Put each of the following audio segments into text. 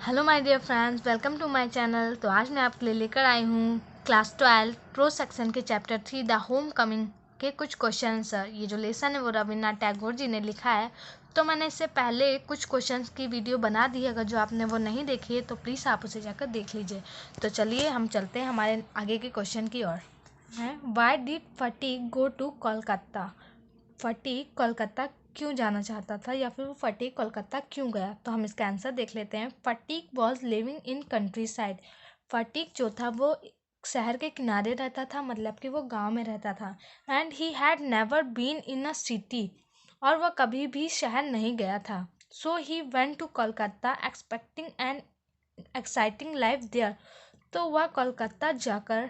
Hello my dear friends, welcome to my channel. तो आज मैं आपके लिए लेकर आई हूँ क्लास 12 प्रो सेक्शन के चैप्टर 3 द होम कमिंग के कुछ क्वेश्चंस। ये जो लेसन है वो रविन्द्रनाथ टैगोर जी ने लिखा है। तो मैंने इससे पहले कुछ क्वेश्चंस की वीडियो बना दी है, अगर जो आपने वो नहीं देखी है तो प्लीज़ आप उसे जाकर देख लीजिए। तो चलिए हम चलते हैं हमारे आगे के क्वेश्चन की ओर। Why did Phatik go to Kolkata? Phatik Kolkata क्यों जाना चाहता था, या फिर वो फटीक कोलकाता क्यों गया? तो हम इसका आंसर देख लेते हैं। Fatigue was living in country side. Fatigue जो था वो शहर के किनारे रहता था, मतलब कि वो गांव में रहता था। And he had never been in a city, और वह कभी भी शहर नहीं गया था। So he went to Kolkata expecting an exciting life there. तो वह कोलकाता जाकर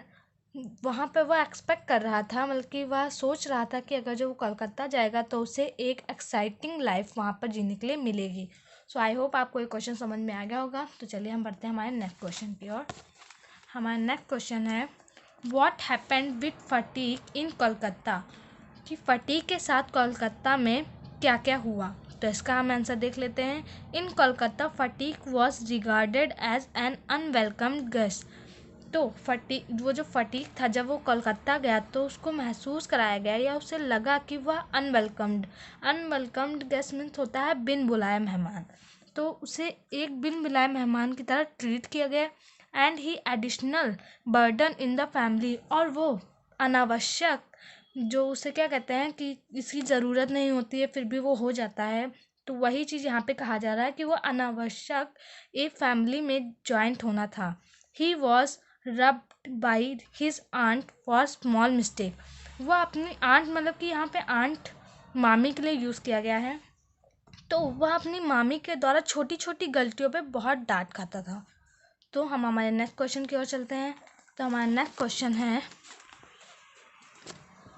वहाँ पे वह एक्सपेक्ट कर रहा था, मतलब कि वह सोच रहा था कि अगर जो वो कोलकाता जाएगा तो उसे एक एक्साइटिंग लाइफ वहाँ पर जीने के लिए मिलेगी। सो आई होप आपको ये क्वेश्चन समझ में आ गया होगा। तो चलिए हम बढ़ते हैं हमारे नेक्स्ट क्वेश्चन की ओर। हमारा नेक्स्ट क्वेश्चन है व्हाट हैपेंड विद फटीक इन कोलकाता? कि फटीक के साथ कोलकाता में क्या क्या हुआ? तो इसका हम आंसर देख लेते हैं। In Kolkata Phatik was regarded as an unwelcomed guest. तो वो जो फटीक था, जब वो कोलकाता गया तो उसको महसूस कराया गया या उसे लगा कि वह अनवेलकम्ड गेस्ट मीन्स होता है बिन बुलाए मेहमान। तो उसे एक बिन बुलाए मेहमान की तरह ट्रीट किया गया। And he additional burden in the family, और वो अनावश्यक, जो उसे क्या कहते हैं कि इसकी ज़रूरत नहीं होती है फिर भी वो हो जाता है, तो वही चीज़ यहाँ पे कहा जा रहा है कि वो अनावश्यक एक फैमिली में जॉइंट होना था। He was rebuked by his aunt for small mistake. वह अपनी आंट, मतलब कि यहाँ पे आंट मामी के लिए यूज़ किया गया है, तो वह अपनी मामी के द्वारा छोटी छोटी गलतियों पे बहुत डांट खाता था। तो हम हमारे नेक्स्ट क्वेश्चन की ओर चलते हैं। तो हमारा नेक्स्ट क्वेश्चन है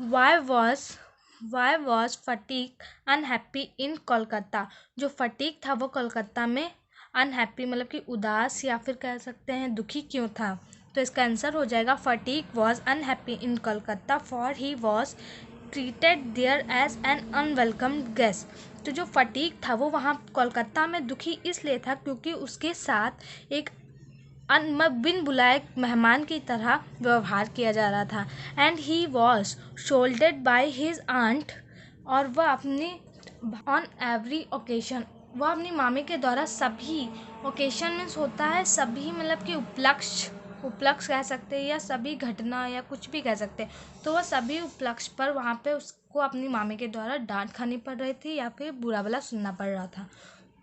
why was fatigue unhappy in Kolkata? जो फटीक था वो कोलकाता में अनहैप्पी, मतलब कि उदास या फिर कह सकते हैं दुखी क्यों था? तो इसका आंसर हो जाएगा Phatik was unhappy in Kolkata for he was treated there as an unwelcomed guest. तो जो फटीक था वो वहाँ कोलकाता में दुखी इसलिए था क्योंकि उसके साथ एक बिन बुलाए मेहमान की तरह व्यवहार किया जा रहा था। And he was scolded by his aunt, और वह अपनी ऑन एवरी ओकेशन, वह अपनी मामी के द्वारा सभी ओकेशन मीन्स होता है सभी, मतलब कि उपलक्ष्य कह सकते हैं या सभी घटना या कुछ भी कह सकते हैं। तो वह सभी उपलक्ष्य पर वहाँ पे उसको अपनी मामी के द्वारा डांट खानी पड़ रही थी या फिर बुरा भला सुनना पड़ रहा था।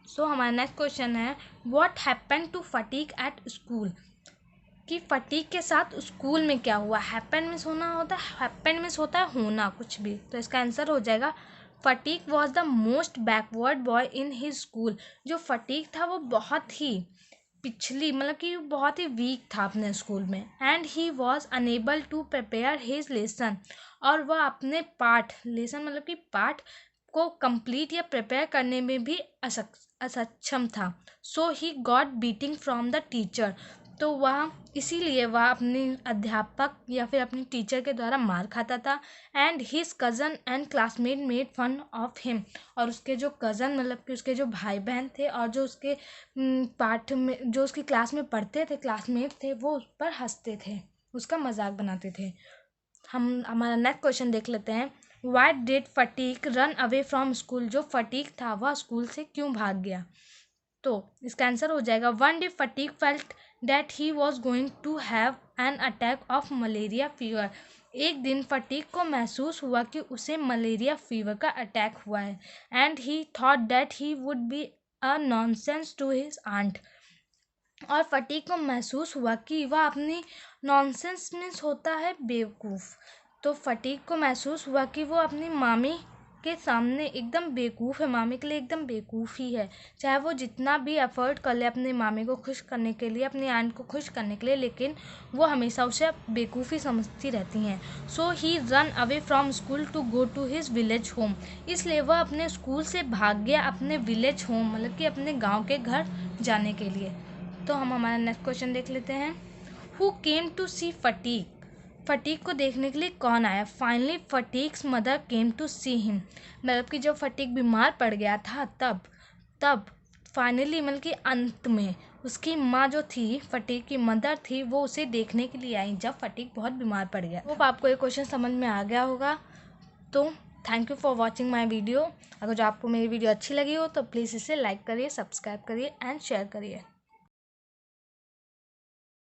सो हमारा नेक्स्ट क्वेश्चन है what happen to Phatik at school? कि फटीक के साथ स्कूल में क्या हुआ? हैपन मीन्स होना होता है, हैपन मीन्स होता है होना कुछ भी। तो इसका आंसर हो जाएगा Phatik was the most backward boy in his school. जो फटीक था वो बहुत ही पिछली, मतलब कि बहुत ही वीक था अपने स्कूल में। And he was unable to prepare his lesson, और वह अपने पाठ, लेसन मतलब कि पाठ को कंप्लीट या प्रिपेयर करने में भी असक्षम था। So he got beating from the teacher. तो वह इसीलिए वह अपने अध्यापक या फिर अपनी टीचर के द्वारा मार खाता था। And his cousin and classmate made fun of him, और उसके जो कज़न, मतलब कि उसके जो भाई बहन थे और जो उसके पाठ में जो उसकी क्लास में पढ़ते थे, क्लासमेट थे, वो उस पर हंसते थे, उसका मजाक बनाते थे। हम हमारा नेक्स्ट क्वेश्चन देख लेते हैं why did fatigue run away from school? जो फटीक था वह स्कूल से क्यों भाग गया? तो इसका आंसर हो जाएगा one day Phatik felt that he was going to have an attack of malaria fever. एक दिन फटीक को महसूस हुआ कि उसे मलेरिया फीवर का अटैक हुआ है। And he thought that he would be a nonsense to his aunt, और फटीक को महसूस हुआ कि वह अपनी नॉनसेंस मीन्स होता है बेवकूफ़। तो फटीक को महसूस हुआ कि वो अपनी मामी के सामने एकदम बेवकूफ़ है, मामी के लिए एकदम बेवकूफ़ ही है, चाहे वो जितना भी एफर्ट कर ले अपनी मामी को खुश करने के लिए, अपनी आंट को खुश करने के लिए, लेकिन वो हमेशा उसे बेवकूफ़ी समझती रहती हैं। So he run away from school to go to his village home. इसलिए वह अपने स्कूल से भाग गया अपने विलेज होम, मतलब कि अपने गाँव के घर जाने के लिए। तो हम हमारा नेक्स्ट क्वेश्चन देख लेते हैं who came to see Phatik? Phatik को देखने के लिए कौन आया? Finally Phatik's mother came to see him. मतलब कि जब फटीक बीमार पड़ गया था तब फाइनली, मतलब कि अंत में उसकी माँ जो थी, फटीक की मदर थी, वो उसे देखने के लिए आई जब फटीक बहुत बीमार पड़ गया। होप आपको ये क्वेश्चन समझ में आ गया होगा। तो thank you for watching my video. अगर जो आपको मेरी वीडियो अच्छी लगी हो तो प्लीज़ इसे लाइक करिए, सब्सक्राइब करिए एंड शेयर करिए।